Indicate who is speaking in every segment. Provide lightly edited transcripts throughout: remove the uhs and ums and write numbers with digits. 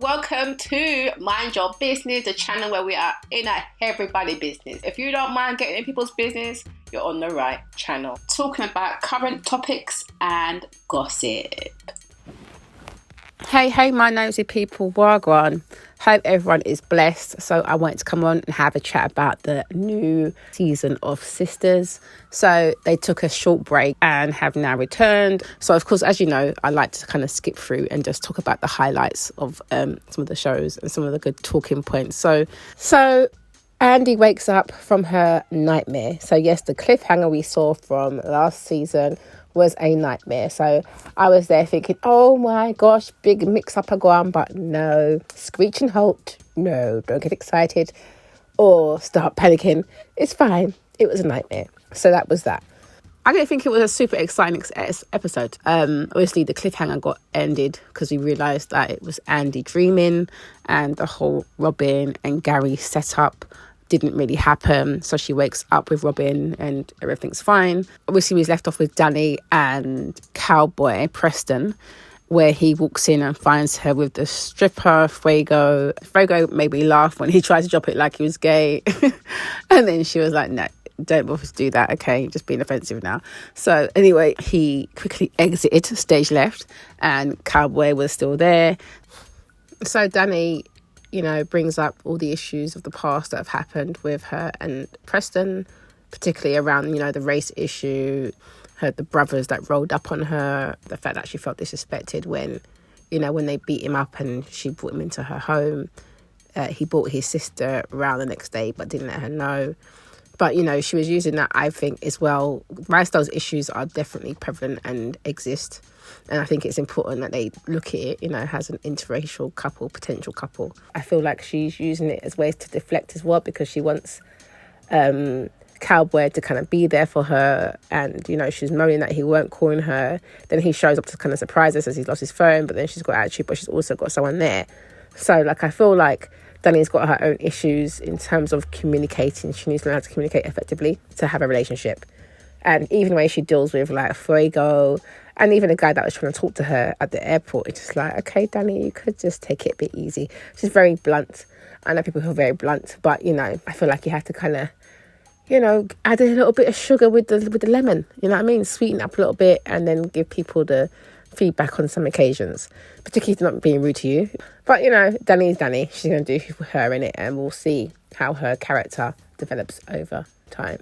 Speaker 1: Welcome to Mind Your Business, the channel where we are in everybody's business. If you don't mind getting in people's business, you're on the right channel. Talking about current topics and gossip. Hey, my nosy people, Wagwan. Hope everyone is blessed. So I wanted to come on and have a chat about the new season of Sistas. So they took a short break and have now returned. So of course, as you know, I like to kind of skip through and just talk about the highlights of some of the shows and some of the good talking points. So Andy wakes up from her nightmare. So yes, the cliffhanger we saw from last season was a nightmare. So I was there thinking, oh my gosh, big mix up again, but no, screech and halt. No, don't get excited or start panicking. It's fine. It was a nightmare. So that was that. I didn't think it was a super exciting episode. Obviously, the cliffhanger got ended because we realised that it was Andy dreaming and the whole Robin and Gary setup didn't really happen. So she wakes up with Robin and everything's fine. Obviously, we was left off with Danny and Cowboy Preston, where he walks in and finds her with the stripper, Fuego. Fuego made me laugh when he tried to drop it like he was gay. And then she was like, no, don't bother to do that, okay? Just being offensive now. So anyway, he quickly exited stage left and Cowboy was still there. So Danny, brings up all the issues of the past that have happened with her and Preston, particularly around, the race issue, the brothers that rolled up on her, the fact that she felt disrespected when they beat him up and she brought him into her home. He brought his sister around the next day but didn't let her know. But, she was using that, I think, as well. Those issues are definitely prevalent and exist. And I think it's important that they look at it, as an interracial couple, potential couple. I feel like she's using it as ways to deflect as well because she wants Cowboy to kind of be there for her. And, she's moaning that he weren't calling her. Then he shows up to kind of surprise her, says he's lost his phone, but then she's got attitude, but she's also got someone there. So, I feel like Danny's got her own issues in terms of communicating. She needs to learn how to communicate effectively to have a relationship. And even the way she deals with Fuego and even the guy that was trying to talk to her at the airport, it's just like, okay, Danny, you could just take it a bit easy. She's very blunt. I know people who are very blunt, but, I feel like you have to kind of, add a little bit of sugar with the lemon. You know what I mean? Sweeten up a little bit and then give people the feedback on some occasions, particularly if they're not being rude to you. But, Danny's Danny. She's going to do her in it and we'll see how her character develops over time.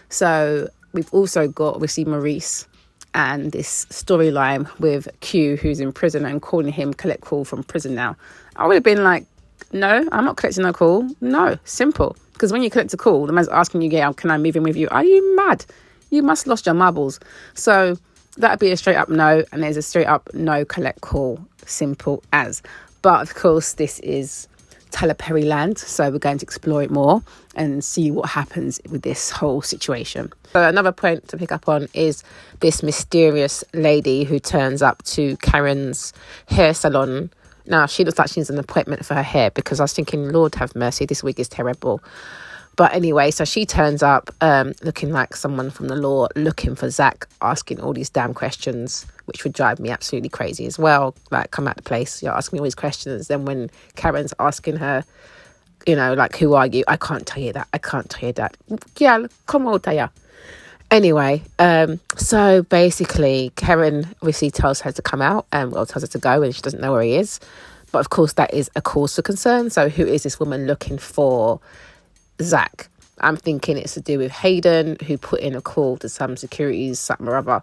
Speaker 1: So we've also got, obviously, Maurice and this storyline with Q, who's in prison, and calling him collect call from prison now. I would have been like, no, I'm not collecting no call. No, simple. Because when you collect a call, the man's asking you, yeah, can I move in with you? Are you mad? You must have lost your marbles. So that'd be a straight up no, and there's a straight up no collect call. Simple as. But of course, this is Tyler Perry land, so we're going to explore it more and see what happens with this whole situation. So another point to pick up on is this mysterious lady who turns up to Karen's hair salon. Now, she looks like she needs an appointment for her hair because I was thinking, Lord have mercy, this week is terrible. But anyway, so she turns up looking like someone from the law, looking for Zach, asking all these damn questions, which would drive me absolutely crazy as well. Like, come out the place, you're asking me all these questions. Then when Karen's asking her, who are you? I can't tell you that. Yeah, come on, tell you. Anyway, so basically, Karen obviously tells her to come out and tells her to go, and she doesn't know where he is. But of course, that is a cause for concern. So who is this woman looking for Zach? I'm thinking it's to do with Hayden, who put in a call to some securities, something or other,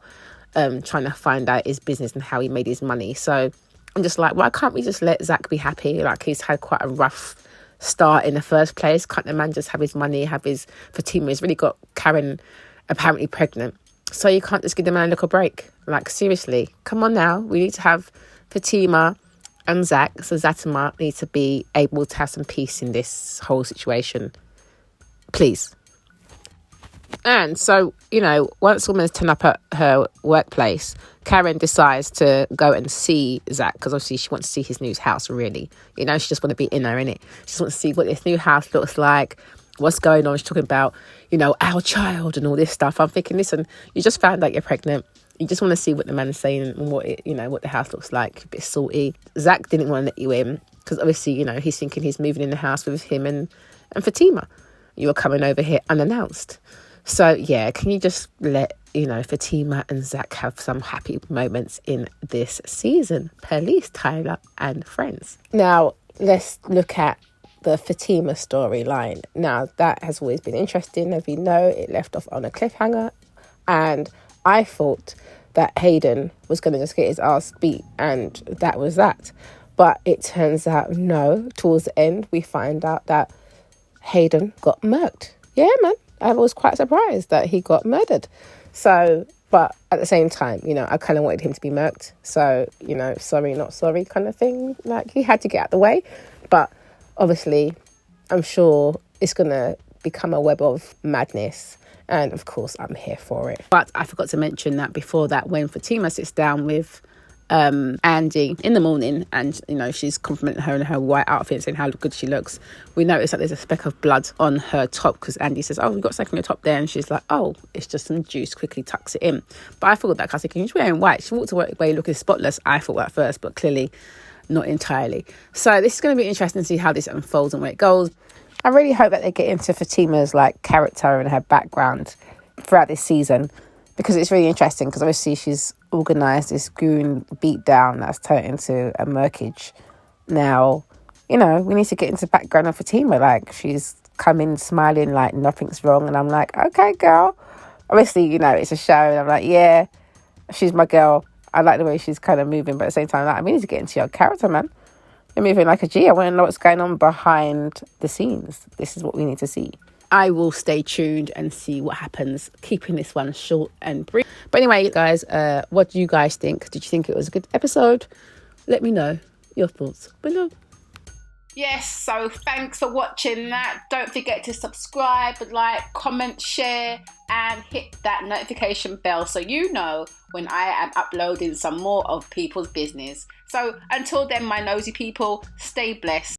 Speaker 1: trying to find out his business and how he made his money. So I'm just like, why can't we just let Zach be happy? Like, he's had quite a rough start in the first place. Can't the man just have his money, have his Fatima? He's really got Karen apparently pregnant. So you can't just give the man a little break. Like, seriously, come on now. We need to have Fatima and Zach. So Zatima needs to be able to have some peace in this whole situation. Please. And so, once women's turn up at her workplace, Karen decides to go and see Zach because obviously she wants to see his new house, really. She just want to be in there, innit? She just wants to see what this new house looks like, what's going on. She's talking about, our child and all this stuff. I'm thinking, listen, you just found out you're pregnant. You just want to see what the man's saying and what the house looks like. A bit salty. Zach didn't want to let you in. because obviously, you know, he's thinking he's moving in the house with him and Fatima. You were coming over here unannounced. So, yeah, can you just let, you know, Fatima and Zach have some happy moments in this season? Police, Tyler and friends. Now, let's look at the Fatima storyline. Now, that has always been interesting. As we know, it left off on a cliffhanger. And I thought that Hayden was going to just get his ass beat and that was that. But it turns out, no. Towards the end, we find out that Hayden got murked. Yeah, man. I was quite surprised that he got murdered. So, but at the same time, you know, I kind of wanted him to be murked. So, you know, sorry, not sorry kind of thing. Like, he had to get out of the way. But obviously, I'm sure it's going to become a web of madness. And of course, I'm here for it. But I forgot to mention that before that, when Fatima sits down with Andy in the morning and, you know, she's complimenting her in her white outfit, saying how good she looks, we notice that there's a speck of blood on her top because Andy says, oh, you've got something on your top there, and she's like, oh, it's just some juice, quickly tucks it in. But I thought that, because she's wearing white, she walked away looking spotless, I thought at first, but clearly not entirely. So this is going to be interesting to see how this unfolds and where it goes. I really hope that they get into Fatima's like character and her background throughout this season, because it's really interesting, because obviously she's organised this goon beatdown that's turned into a murkage. Now, you know, we need to get into background of Fatima. Like, she's come in smiling like nothing's wrong, and I'm like, okay, girl. Obviously, you know, it's a show, and I'm like, yeah, she's my girl. I like the way she's kind of moving, but at the same time, like, we need to get into your character, man. You're moving like a G. I want to know what's going on behind the scenes. This is what we need to see. I will stay tuned and see what happens, keeping this one short and brief. But anyway, guys, what do you guys think? Did you think it was a good episode? Let me know your thoughts below. Yes, so thanks for watching that. Don't forget to subscribe, like, comment, share, and hit that notification bell so you know when I am uploading some more of people's business. So until then, my nosy people, stay blessed.